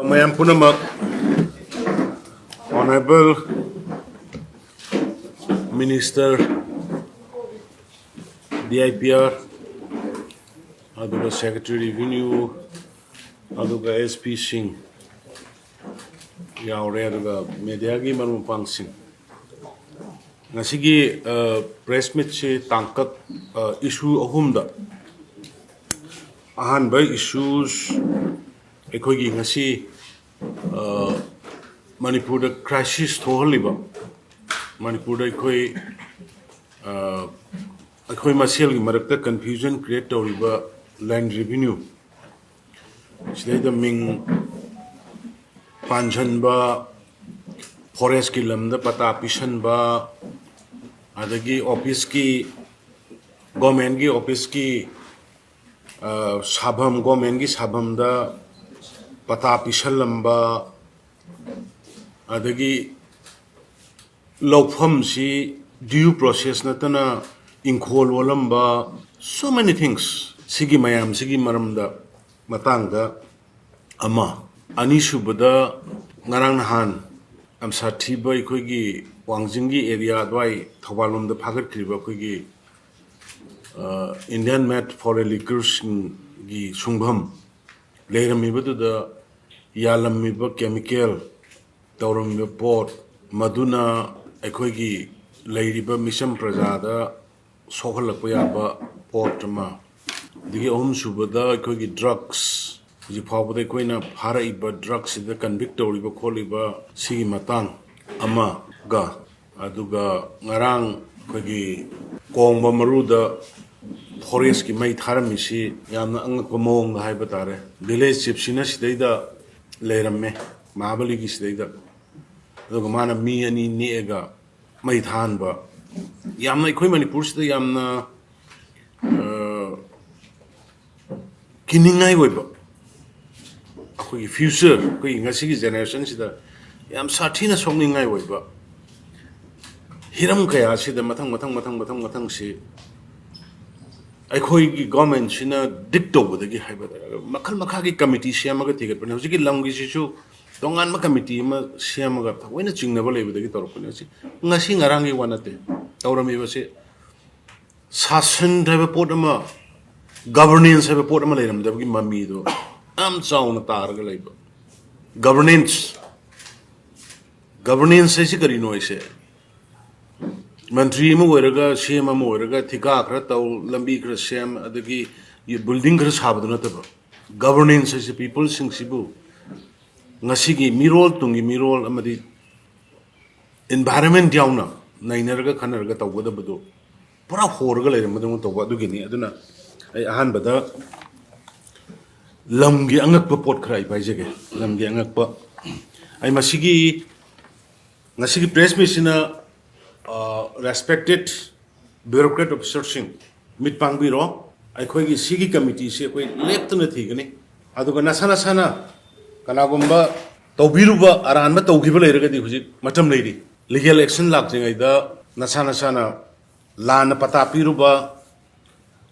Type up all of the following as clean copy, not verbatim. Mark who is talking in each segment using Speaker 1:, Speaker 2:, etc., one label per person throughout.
Speaker 1: Mayam Punamak, Honorable Minister, DIPR, Aduga Secretary Revinue, Aduga SP Singh, Yaure Aduga Mediagi Marupang Singh. Nasigi press meet se tangkat issue ahumda. Ahan by issues ekogi ngasi Manipur the crisis thohaliba Manipur the ekoi masel gi marakta confusion create toriba land revenue sidai the ming panchan ba forest ki lamda pata pishan ba adagi office ki government ki office ki sabham government ki sabham da pata pishalamba adagi lawfam si due process natana inkhol walamba so many things sigi mayam sigi maramda matangda ama ani subada ngarang nahan am sathiba ikhoigi wangjingi area dwai thawalom da phagat kriba khoigi Indian Met for a Liquors gi sungbham leiramiba da yalamiba chemical tawramiba pot maduna ekhoigi leiriba misam prajada sohalakpa yaba pot ma digi ohum subada ekhoigi drugs ji phawbada koina haraiba drugs da convict tawriba kholiba sigi matang ama ga aduga ngarang ekhoigi kongba maruda forest ki mai tharamisi yamna angakpa mawong da haiba tare village chief sina sidaida leiramme mahabali ki sidaida aduga mana mi ani neega mai thanba yamna ikhoi manipur sida yamna kiningai oiba akhoi future koi ngasi ki generation sida yam sathina songningai oiba hiram kaya sida mathang si अखोई government सिना डिक तौबदगी हाइबदा मखल मखागी committee सेमगा थिगतपने होजिकी लमगी सिसु दोंगान कमिटी म सेमगा थवैना चिंगनबा लेबदगी तौरपने सि ngasi ngarangi wanate तौरमिबसे शासन थाइबा पोट अमा गवर्नेंस थाइबा पोट अमा लेरमदबगी ममी दो आम चाउना तारगा लेबा गवर्नेंस से करिनो इसे मंत्री में होरगा सीएम में होरगा थिका खरा तौ लंबी खरा सेम अदगी ये बिल्डिंग खरा साबद नतब गवर्नेंस से people सिंगसिबु ngasi gi mirol tungi mirol amadi environment yauna nainarga khanarga tawbada badu pura horga leire madung tawba dugini aduna ai ahan bada lamgi angakpa pot khrai paijege lamgi angakpa ai masigi ngasi gi press machine respected bureaucrat officer sing mit pangbiro akhoi gi sigi committee se koi leptna thigani aduga nasana sana kanagumba tawbiruba aranba tawgiba leiraga di huji matam leiri legal action lakjingai da nasana sana lana pata piruba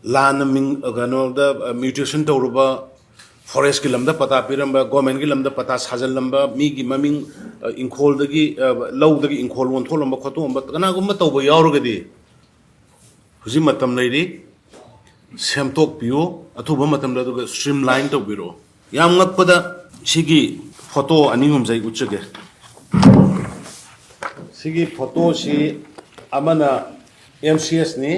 Speaker 1: lana ming gano da mutation tawruba forest ki lamda pata piramba government ki lamda pata sajal lamba mi gi maming inkhol dagi law dagi inkhol won tholamba khotomba kana gumba tawba yawrugadi huji matam leiri semtok piyo athuba matam da duga streamline tawbiro yam ngakpada sigi photo aningum jai uchage sigi photo si amana MCS ni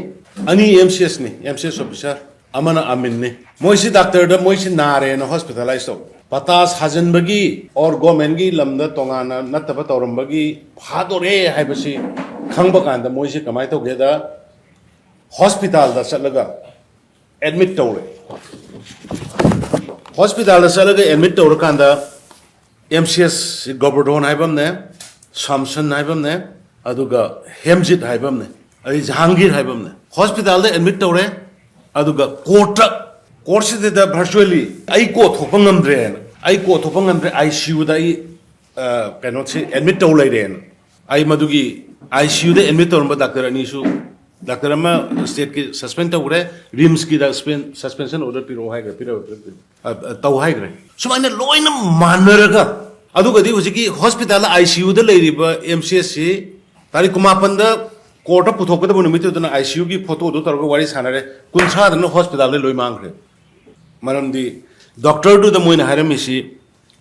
Speaker 1: ani MCS officer amana amin ne moisi doctor da moisi nare na hospitalize to patas hajan bagi or government gi lamda tongana nataba tawram bagi phadore haibasi khangba kanda moisi kamai to geda hospital da salaga admit tawre hospital da salaga admit tawre kanda MCS Gov.na haibam ne Samson haibam ne aduga Hemjit haibam ne ai Jahangir haibam ne hospital da admit tawre aduga court da virtually ai ko thopangamdre ICU da cannot say admit to laden ai madugi ICU da admit to doctor anisu doctor ama state ki suspend to re rims ki da suspension order piro hai ga piro tàu hay cái số này lỗi nó màn rồi cả adu cái gì cái hospital ICU đó lấy đi ba MCS tari kumapan đó court of puthok cái đó mình nói ICU cái photo đó tao có vài sản này kun sa đó hospital lấy lối mang rồi mà làm đi doctor đó đó moi na haram isi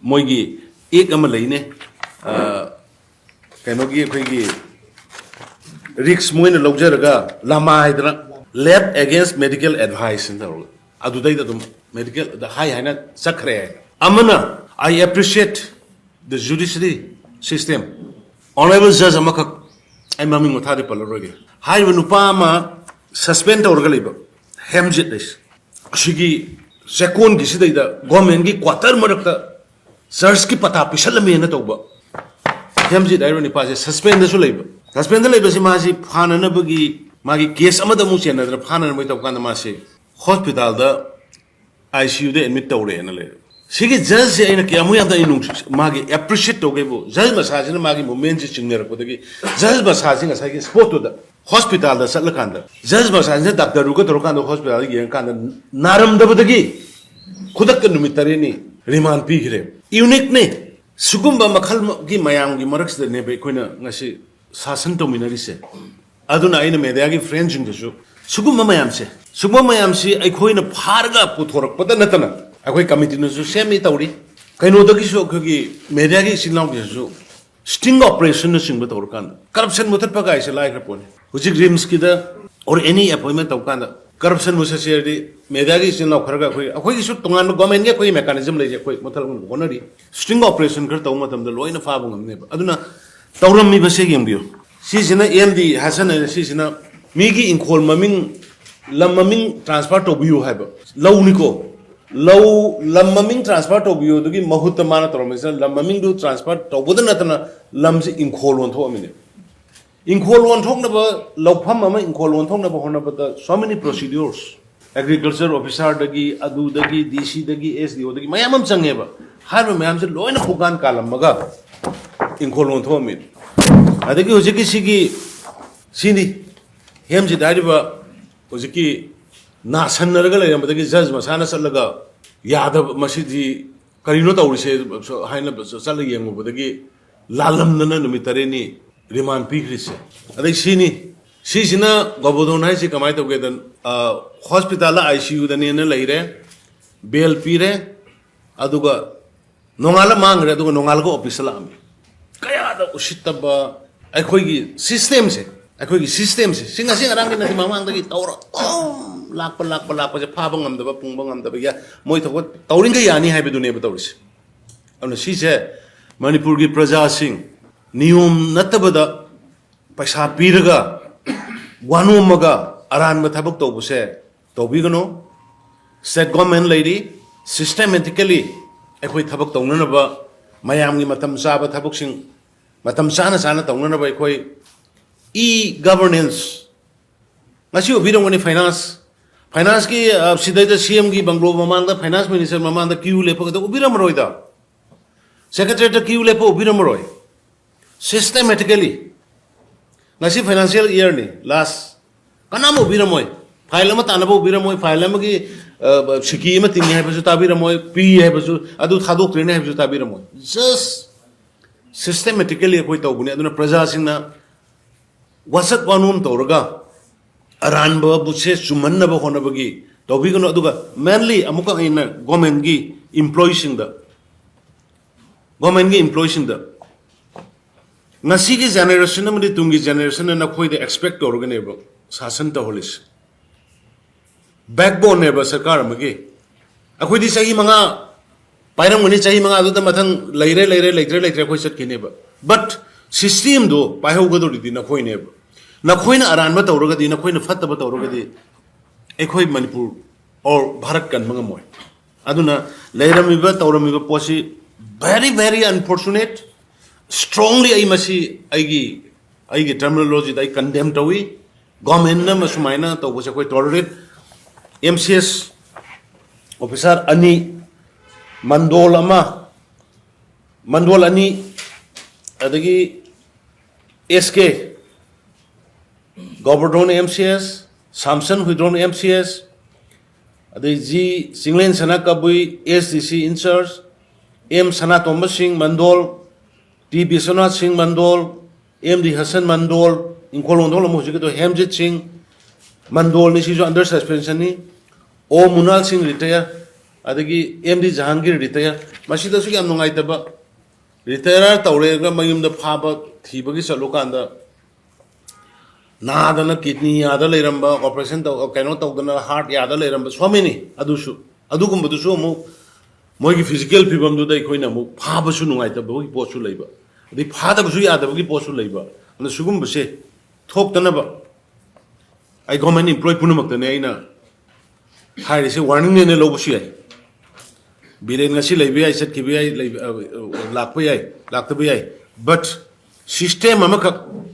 Speaker 1: moi cái एक अमल लेने कहीं की कोई की रिक्स मोइन लोगजर का लामा है इतना lab against medical advice इंदा रोग अदुदाई तो तुम medical हाई है ना सक्रे है अमना I appreciate the judiciary system honorable judge अमक I mummy मुथारी पल रोगे हाई वनुपामा suspend और गली बा हेमजिट इस शिकी सेकंड किसी दा गवर्नमेंट की क्वार्टर मरकता सर्च की पता पिछल में ना तो बा हेमजी दायरो नि पासे सस्पेंड सु लेब सस्पेंड लेब से मासी फानन बगी मागी केस अमदा मु चेन ना फानन मै तो कान मासे हॉस्पिटल दा आईसीयू दे एडमिट तौरे न ले सिगी जज से इन के अमु यादा इनु मागी एप्रिशिएट तो गेबो जज मसाज न मागी मोमेंट से चिंगने रखो दगी जज मसाज न सागी स्पॉट तो दा हॉस्पिटल दा सल्ल कान दा जज मसाज न डॉक्टर रुको तो कान हॉस्पिटल गे कान नारम दबदगी खुदक नुमित तरे नि रिमांड पीखरे यूनिक ने सुगुम्बा मखल की मयाम की मरक्स ने बे कोइना ngasi शासन तो मिनरी से अदुना आइन मेडिया की फ्रेंड्स जिंगसु सुगुम्बा मयाम से अखोइना फारगा पुथोरक पता नतना अखोइ कमिटी नसु सेमी तौरी कइनो दगी सु की मेडिया की सिलाउ की स्टिंग ऑपरेशन न सिंग बतौर कान करप्शन मुथत पगा इसे लाइक रपोने हुजिक रिम्स की द और एनी अपॉइंटमेंट तौ कान करप्शन मुससेरी मेडिया की सिलाउ खरगा अखोइ की सु तोंगान गवर्नमेंट के कोई मेकानिज्म ले जे कोई मथल होनरी स्टिंग ऑपरेशन कर तौ मतम the लोइना फाबु ngam ne aduna tauram mi base gembiyo sisina MD Hasan sisina migi inkhol maming lam maming transfer to biyu haiba law niko law lam maming transfer to biyu dugi mahutta mana toromesa lam maming du transfer to bodana tana lam se inkhol won tho amine inkhol won thok na ba law pham ama inkhol won thok na ba hona ba so many procedures agriculture officer dagi adu dagi DC dagi SDO dagi mayamam change ba har mayam se loina khugan kalam maga inkhol won tho amine adagi hojiki sigi sini hemji dariba hojiki na sannarga le amdagi judge masana sallaga yada masidi karino tawrise haina salla yengu bodagi lalam nana numitare ni remand pigrise adai sini Gov.na si kamai to gedan hospital ICU dani na leire bail pire aduga nongala mangre aduga nongal ko office la ami kaya da usitaba akhoi system se singa rang na mamang dagi tawra lakpa je pha bangam da pung bangam da ya moi thok tawring ga yani haibe du ne ba tawris amna si se manipur gi praja sing niyom natabada paisa piraga wanumaga aran ma thabak tawbu se tawbigano state government lady systematically akhoi thabak tawna ba mayam gi matam sa ba thabak sing matam sana tawna ba akhoi e-governance ngasi obirong ni finance ki sidai da CM ki banglo mamang da finance minister mamang da queue lepo da obiram roi da secretary da queue lepo obiram roi systematically ngasi financial year ni last kanam obiram moi file ma tanabo obiram moi file ma ki siki ma tingi hai basu tabiram moi p hai basu adu thadok trene hai basu tabiram moi just systematically koi tawbuni aduna praja singna wasak wanum tawraga aranba buse sumanna ba hona bagi tawbigano aduga mainly amuka ina government gi employees da ngasi gi generation amri tungi generation na khoi de expect tawrga ne ba sasan ta holis backbone ne ba sarkar amagi akhoi di sahi manga pairam ngani sahi manga adu ta mathang leire khoi sat kine ba but system do paiho ga do di na khoi ne ba na khoi na aran ba tawrga di na khoi na fat ba tawrga di ekhoi manipur or bharat kan manga moi aduna leirami ba tawrami ba posi very very unfortunate strongly ai masi aigi terminology dai condemn tawi government na masumaina to bo se koi tolerate MCS officer ani mandol ani adagi SK Gov.na MCS Samson withdrawn MCS adai G Singlen Sana Kabui SDC in charge M Sana Thomas Singh Mandol T Biswanath Singh Mandol M D Hassan Mandol in Kolondol Mujik to Hamjit Singh Mandol is under suspension ni O Munal Singh retire adagi M D Jahangir retire Mashida Sugam Nungaitaba retire Taurega Mayum the Paba Thibagi Salukanda Nadana kidney other leramba operation cannot talk the heart yada leramba so many adushu adukum budusu mogi physical people do the coina mu pabasu nuaita bogi posu labor the father of Suya the bogi posu labor and the sugum buse talk the number I go many employ punumak the naina high is a warning in a lobusia Biren-State labia I said kibia lakpia but system amaka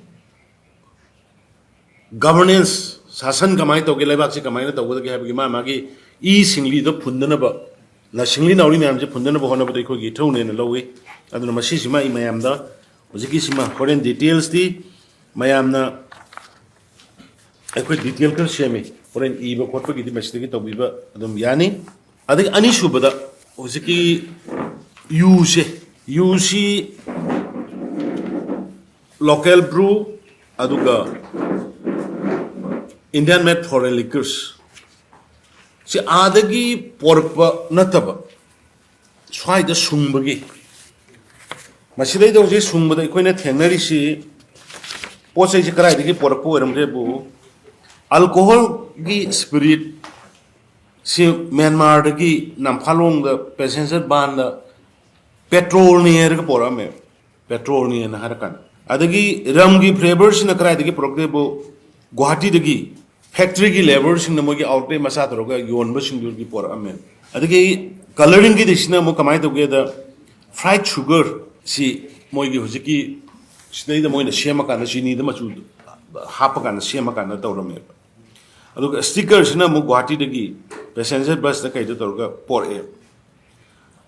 Speaker 1: governance sasan kamai to ke lebak se kamai na to ke ha gi ma ma gi e singli do phundana ba la singli nauri myam je phundana ba hona ba ko gi thau ne na lowi aduna masi sima I mayam da hojiki sima foreign details di mayam na ekoi detail kan sheme foreign e ba khotpa gi di masi gi to bi ba adum yani adik ani shubada hojiki UC local brew aduga Indian made foreign liquors. See, Adagi porpa nataba. Swai the sumbagi. Masile don't say sumba, the equine teneri si. What's a cry, the porpo and rebu. Alcohol gi spirit. See, Myanmar the gi Nampalong the passenger band petrol near Porame. Petrol near Harakan. Adagi Ramgi flavors in the cry, the progrebo. Guwahati dagi factory ki labors in the mogi outpay masat roga yon basing dur ki por amen adagi coloring ki dishna mo kamai to ge the fried sugar si mogi hojiki snei the moina shema kana chini the machu hapa kana shema kana tawrame aduga stickers na mo Guwahati dagi passenger bus the kai to torga por e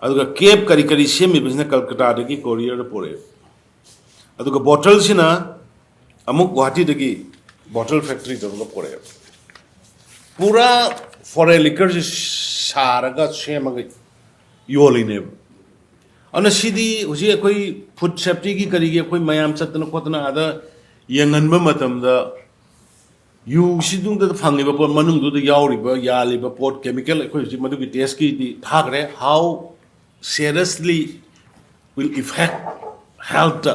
Speaker 1: aduga cape kari shemi business Calcutta dagi courier por e aduga bottles na amuk Guwahati dagi bottle factory to look for it. Pura for a liquor Saraga Shemaga Yoli on a city, Uzi put safety Karigi, Mayam Satan Kotana, other young and Mamatum, the you see do the funny about Manum do the Yauriba, Yaliba port chemical equation, Maduki Teski, the Tagre, how seriously will affect health.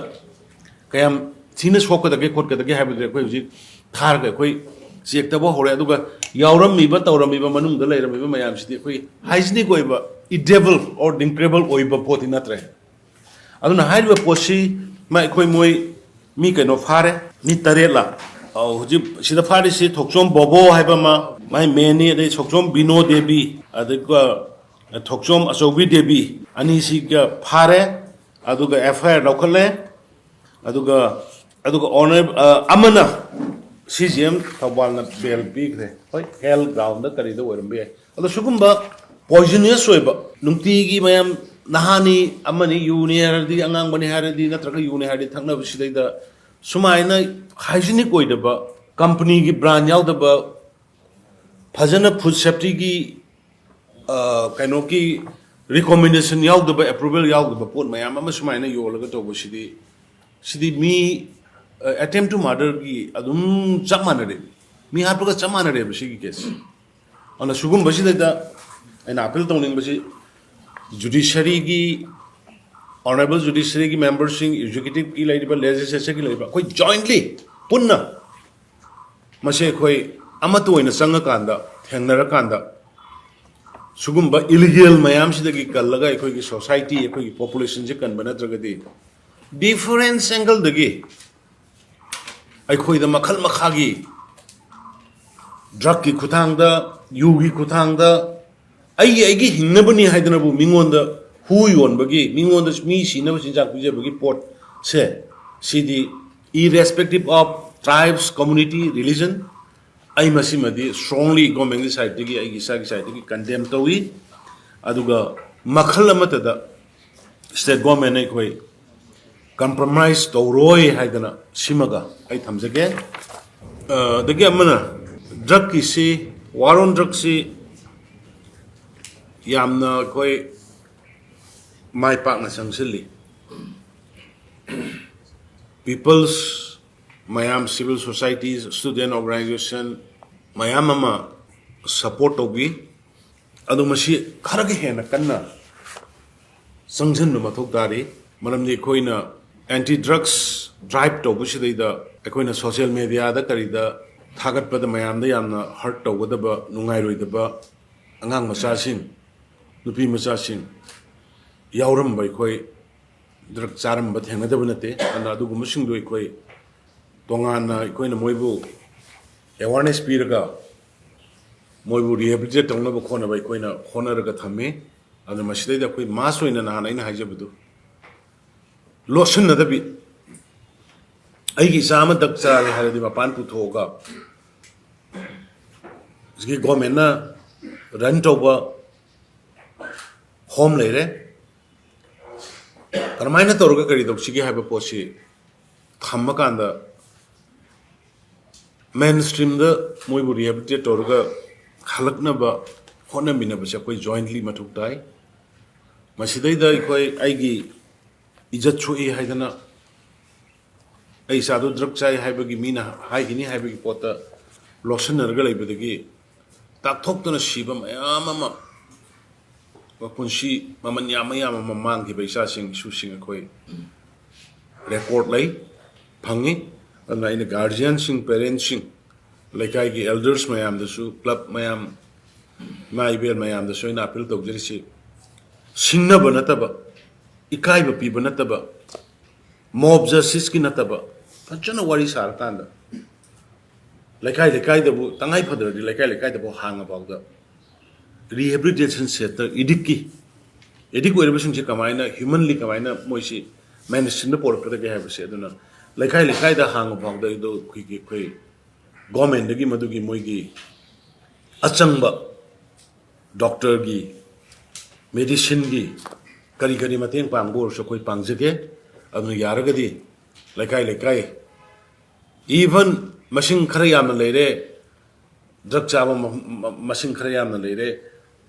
Speaker 1: Kayam Tinas Walker the Gay Court, the habit equation. Targa koi siekta hore aduga yauram mi ba tauram mi ba manung da leiram mi ba mayam sidi koi hygienic oiba edible or drinkable oiba poti natre aduna haiba posi mai koi moi mi kaino phare mi tarela au huji sida phare si thokchom bobo haiba ma mai meni de thokchom bino debi aduga thokchom asobi debi ani si ga phare aduga FIR lokale aduga honor amana CGM Tawana Bell Big, hell ground the Kari the Wurmbe. The Sugumba poisonous soiba, Nuntigi, Mayam, Nahani, Amani, Unier, the Angamani had the Natraka Uni had it, Tanavisi, the Sumaina, hygienic oidaba, company brand yaudaba, Pazana put septigi, Kanoki, recommendation yaudaba, approval yaudaba, put Mayama Sumaina, you all got over Shidi. Shidi me. Attempt to murder gi adum chamanare mi har proga chamanare bisi case on a sugum basi da an appeal towning basi judiciary gi honorable judiciary gi members sing executive ki laiba legislature ki laiba koi jointly punna mase koi amatu oina sanga kanda thengnara kanda sugumba illegal mayam sidagi kallaga koi gi society koi gi population je kan banatragadi different angle dagi I the Makal Makagi Draki Kutanga, Yugi Kutanga. I give him never near Hyderabad, Mingon the who you on Bagi, Mingon the me, she never since Bagi port. Say, see the irrespective of tribes, community, religion. I must strongly go English side, Digi, condemn Towi, Aduga Makalamatada, state government equate. Compromise to Roy Haidana Shimaga items again. The Gamma drug is war on drugs yamna koi mai pak na sangsili people's mayam civil societies student organization mayam ama support ogi adu mashi kharage hena kanna sangjan ma thok dari maram ni koina anti drugs drive to bushi da koina social media da kari da thagat pa da mayam da yamna hurt to da ba nungai roi da ba angang macha sin nupi macha sin yauram bai koi drug charam ba thengna da banate and adu gum sing doi koi tongan na koina moibu awareness piraga moibu rehabilitate tongna ba khona bai koina khona raga thame adu masidai da koi mas hoina na haina haijabdu lotion na da bi aigi sama dak chare haradi mapan pu thoga इसकी government ना run तौबा home लेरे करमाइना तौरगा करी दो सिगी हाइबा पोसी थम्मा कांदा main stream the मोइबु rehabilitate तौरगा खलकनबा होनमिनबा से कोई जॉइंटली मथुक ताई मसिदै द कोई आइगी इज्जत छुई हाइदना ai sadu drug chai haibagi mina haigini haibagi pota lotion nerga leibadagi tak thok tona shiba mayam ama punshi maman yama yama mamang ki baisa sing su sing khoi record lai phangi ana ina guardian sing parents sing laikai gi elders mayam da su club mayam mai bel mayam da so ina appeal tok jeri si singna banataba ikai ba pi banataba mob justice ki nataba fachana wari sar tanda laikai da bu tangai phadra di laikai da bu hanga bawg da rehabilitation center idiki edik were basing je kamaina humanly kamaina moisi management da por pata ge have se aduna laikai da hanga bawg da do khoi government da gi madu gi moi gi achangba doctor gi medicine gi kari mateng pangbor so koi pangjage adu yaragadi laikai even machine khara yamna leire drug chaba machine khara yamna leire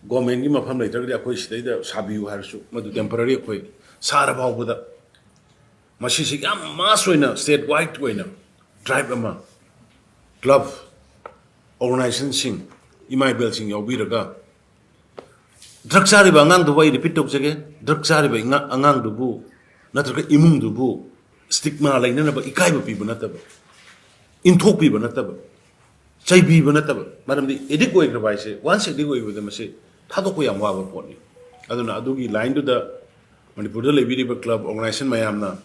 Speaker 1: government gi mafam leitagdi akoi sidai da sabiu harsu madu temporary akoi sara bawbuda machi sig am mass oina state wide oina drive ama club organization sing imai bel sing yobiraga drug chari ba ngang du bai repeat tok jage drug chari ba angang du bu natraga imung du bu stigma laina ba ikai ba pi banataba inthok pi banataba chai bi banataba maramdi edik oi grabai se once edik oi with mase thado ko yam wa ba poni aduna adugi line to the manipur da lebiri ba club organization mayamna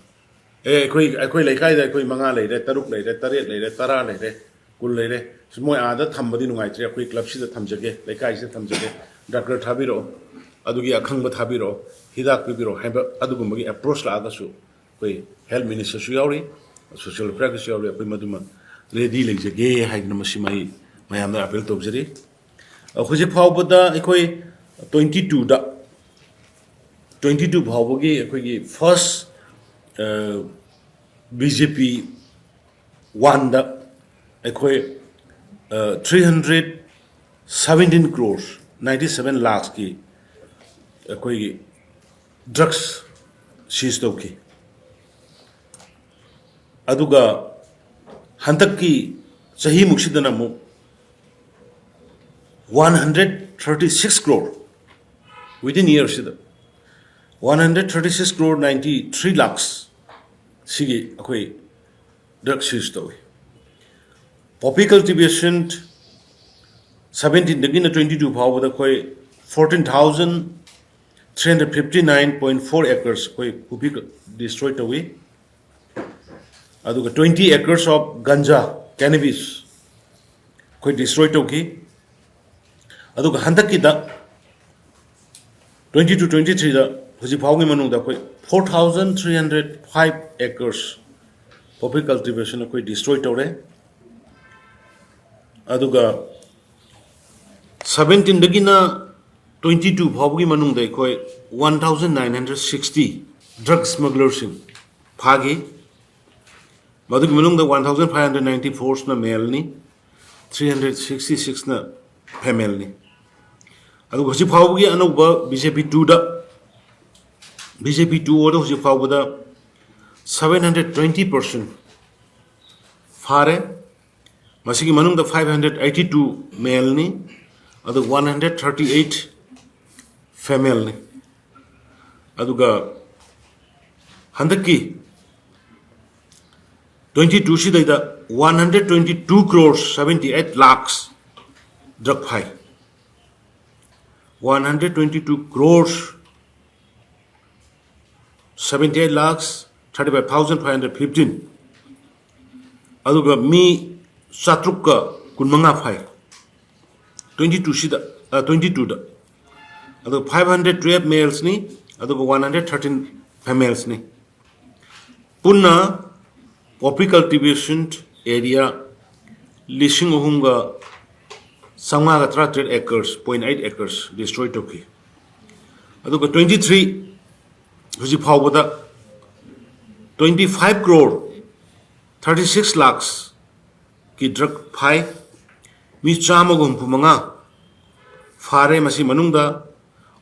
Speaker 1: koi laikai da koi manga leire taruk leire taret leire tara leire kul leire moi ada thambadi nungai tre koi club si da thamjage laikai se thamjage doctor thabiro adugi akhang ba thabiro hidak pibiro haiba adugumagi approach la aga su koi health minister su yauri social practice yauri koi maduma ready leijage haidna masimai mayam na appeal tobjeri khoje phawbada koi 22 da 22 phawbogi koi gi first bjp 1 da koi 317 crores 97 lakhs ki koi drugs seize tauki aduga hantakki sahi muksidana mu 136 crore within years sida 136 crore 93 lakhs sigi akoi drugs seize tawi poppy cultivation 17 dagina 22 phawada koi 14,359.4 acres koi poppy destroyed away aduga 20 acres of ganja cannabis koi destroyed okay aduga handaki da 20 to 23 da hoji phawgi manung da koi 4,305 acres poppy cultivation koi destroyed awre aduga 17 dagina 22 phawgi manung da koi 1,960 drug smugglers phagi madug manung da 1,594 na male ni 366 na female ni ꯑꯗꯨꯒ ꯍꯧꯖꯤꯛ ꯐꯥꯎꯕꯒꯤ ꯑꯅꯧꯕ BJP 2ꯗ BJP 2 ꯑꯣꯗ ꯍꯧꯖꯤꯛ ꯐꯥꯎꯕꯗ 720% ꯐꯥꯔꯦ ꯃꯁꯤꯒꯤ ꯃꯅꯨꯡꯗ 582 ꯃꯦꯜꯅꯤ ꯑꯗꯨ 138 ꯐꯦꯃꯦꯜꯅꯤ ꯑꯗꯨꯒ ꯍꯟꯗꯛꯀꯤ 22 시대이다 122 crores 78 lakhs drug fine 122 crores 78 lakhs 35,515 aduga mi chatrukka kunmanga fine 22 sida 22 da aduga 512 males ni aduga 113 females ni punna poppy cultivation area listing ohunga samga 38 acres 0.8 acres destroyed toki aduga 23 huji phawbada 25 crore 36 lakhs ki drug phai mi chama gum phumanga fare masi manungda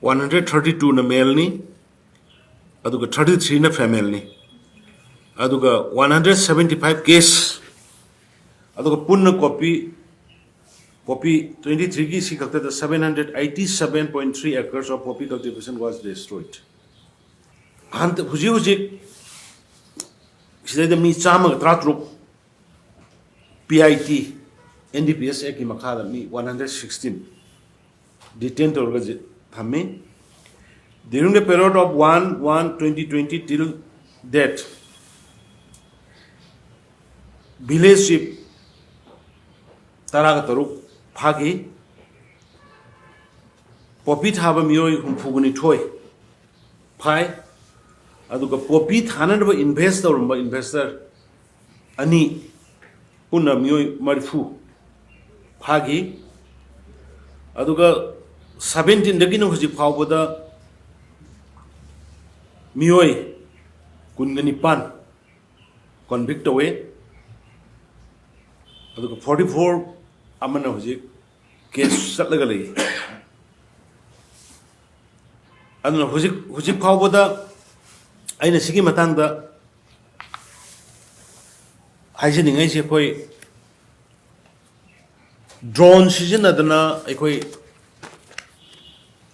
Speaker 1: 132 na male ni aduga 33 na female ni aduga 175 case aduga punna copy 23 ki sikakta 787.3 acres of poppy cultivation was destroyed ant huji sidai mi chama tratruk PIT NDPS ki makhada mi 116 detained orga thame during the period of 1/1/2020 till date village chief taraga taruk phagi poppy thaba miyoi humphuguni thoi phai aduga poppy thananba investor ani punna miyoi marfu phagi aduga 17 dagi no huji phawbada miyoi kungani pan convict away aduga 44 amana huji case satlaga lei aduna huji phawbada aina sigi matangda haijeningai se koi drone sizinadana aikoi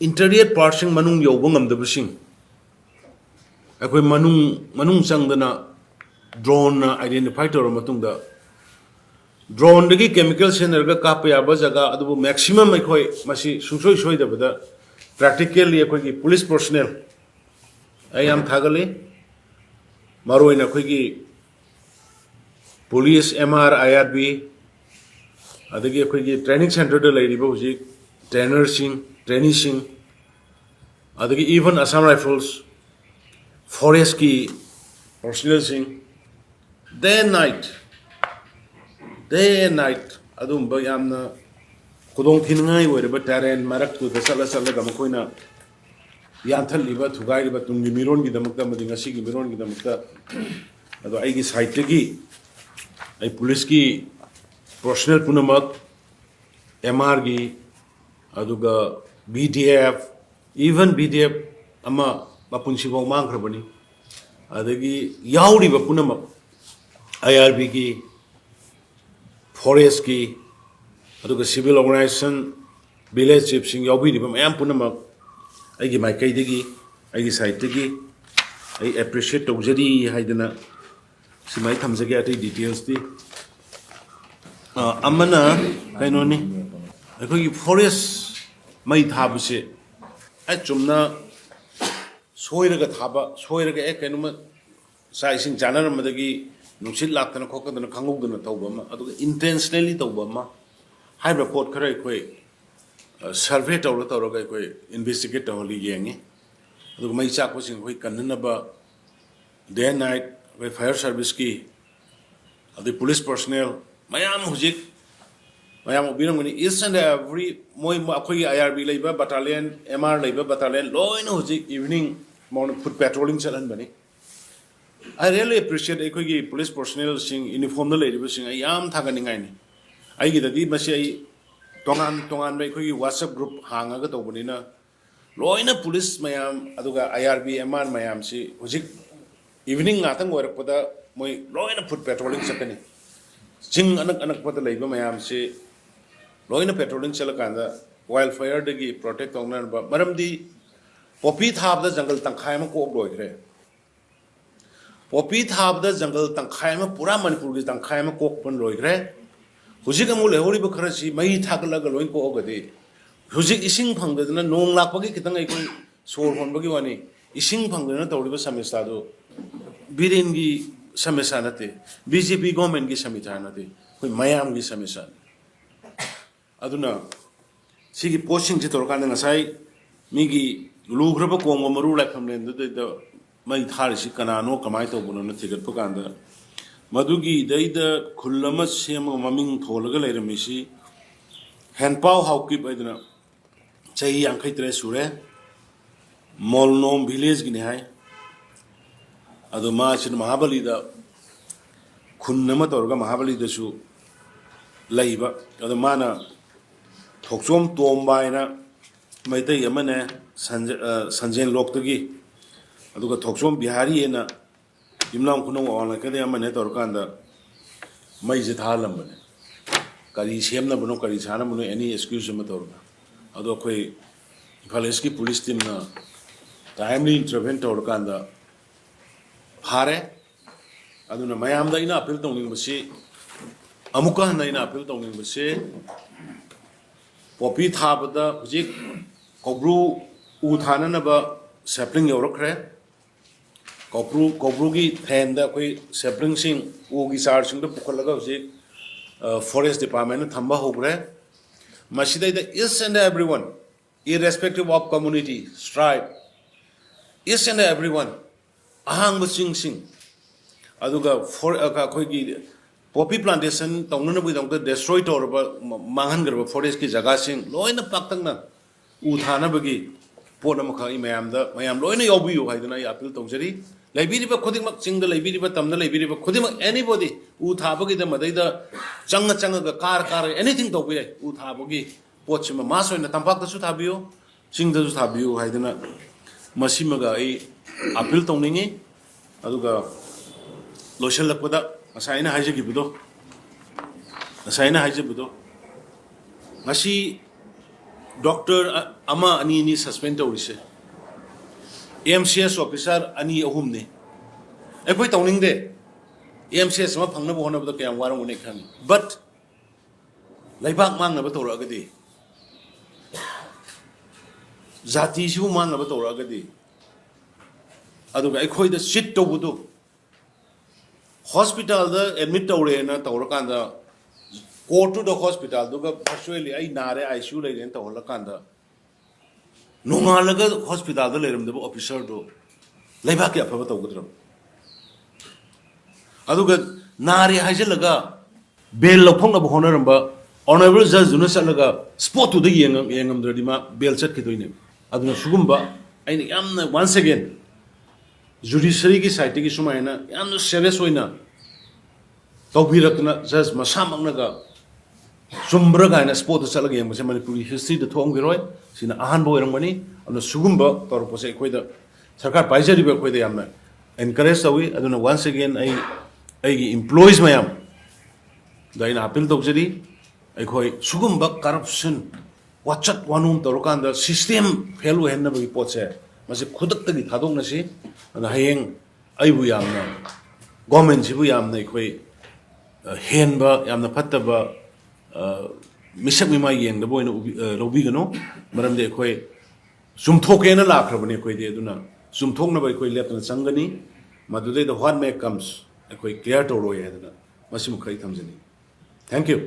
Speaker 1: interior parsing manung yoba ngamdabasing aikoi manung changdana drone na identify tawra matungda drone dagi chemical senerga kapa yaba jaga adubu maximum aikoi masi sungsoi soidabada practically aikoi police personnel ayam thagale maroina aikoi police MR IRB adagi aikoi training center da lairiba huji training adagi even Assam Rifles forest ki personnel sing day and night adum ba yamna khudong thingai oireba terrain marak tu da sala ga makoina yanthal liba thugai liba tungi miron gi damakta madinga sigi miron gi damakta ado ai gi site gi ai police ki personnel punamak MR gi aduga BDF even BDF ama mapunsi bong mangkrabani adagi yauri ba punamak IRB ki forest ki aduga civil organization village chief sing yaubi ba mayam punamak aigi maikai dagi aigi site dagi ai appreciate tawjari haidana simai thamjage ati details ti amana kainoni aikoi forest mai thabuse a chumna soiraga thaba soiraga ek kainuma sai sing janar madagi nusit laktana khokadana khangugdana tawba ma aduga intentionally tawba ma haibra pot khara aikoi survey tawra ga aikoi investigate tawli yengi aduga mai chak sing koi kanna ba day and night by fire service ki adi police personnel mayam hujik mayam obirangani each and every moi akhoi IRB leiba battalion MR leiba battalion loina hujik evening morning foot patrolling chalan bani I really appreciate aikoi police personnel sing uniform na leiba sing ayam thagani ngai ni ai gi dadi masi ai tongan ba khoi WhatsApp group hanga ga tobani na loina police mayam aduga IRB MR mayam si hujik evening ngatang oirakpada moi loina foot patrolling sakani jing anak pada laiba mayam si loina patrolling chalakanda wildfire dagi protect tongnan ba maramdi poppy thabda jungle tangkhai ma ko loigre poppy thabda jungle tangkhai ma pura manipur gi tangkhai ma ko pon loigre hujik amu lehori ba kharasi mai thakalaga loin ko ogade hujik ising phangdana nong lakpagi kitang ai koi sor honbagi wani ising phangdana tawriba samesa do biren gi samesa nate BJP government gi samita nate koi mayam gi samesa aduna sigi posting ji torkana ngasai migi lugraba kongwa maru lai phamlen do mai tharisi kanano kamai to buno na thigat pukanda madugi daida khullama sema maming tholaga leramisi handpow hawkip aiduna chahi yankai tre sure molnom village gini hai adu ma chin mahabali da khunnama torga mahabali da su laiba adu mana thoksom tombai na maitai amane sanjen loktagi aduga thoksom bihari ena imlam khunong online kade amane torkanda mai je thalam bane kari semna bano kari chana bano any excuse ma torga ado koi Kaleski police team na timely intervene torkanda hare aduna mayam da ina appeal tongning basi amuka na ina appeal tongning basi poppy thabada hujik kobru u thana na ba sapling yorokre kobru gi then da koi sapling sing u gi sar sing da pukhalaga hujik forest department na thamba hogre masida da each and everyone irrespective of community stripe each and everyone ahang sing sing aduga for khoi gi poppy plantation tongna bu dong destroy tor ba mangan garba forest ki jaga sing loina paktang na u thana bagi pona makha I mayam loina yobu yu haiduna I appeal tongjari laibiri ba khodik mak sing da laibiri ba tamna laibiri ba khodik mak anybody u thabagi da madai da changa ga kar anything to be u thabagi pochima masoina tampak da su thabiyo sing da su thabiyo haiduna masimaga I appeal tongningi aduga lotion lakpada asaina haije budo ngasi doctor ama ani suspend tawrise MCS officer ani ahum ne ekoi tawning de MCS ma phangna bo hona bo kayam warang une khani but laibak mang na ba tora agadi zati sibu mang na ba tora agadi aduga ekoi da sit to budo hospital da admit tawre na tawrakanda go to the hospital duga actually ai nare ICU le ren tawrakanda nongalaga hospital da leram de officer do laiba kya phaba tawgudram aduga nare haijalaga bail lophong na honoram ba honorable judge duna salaga spot to the yengam dradima bail chat kitoine aduna sugumba aina yamna once again judiciary ki side ki sumaina yamna serious hoina tawbirakna judge masamakna ga sumbra gaina sport chalaga yeng mase manipuri history da thong giroi sina ahan bo erangmani amna sugumba tor pose koida sarkar paijari ba koida yamna encourage tawi aduna once again ai gi employees mayam daina appeal tawjari ai khoi sugumba corruption wachat wanum torokanda system fail we henna bagi potse mase khudak tagi thadong na si ana hayeng ai bu yamna government ji bu yamna khoi henba yamna phattaba misak mima yeng da boina lobi gano maram de khoi sumthoke na lakrabani khoi de aduna sumthokna bai khoi lepna changani madude the what may comes khoi clear to roi aduna masim khai thamjani thank you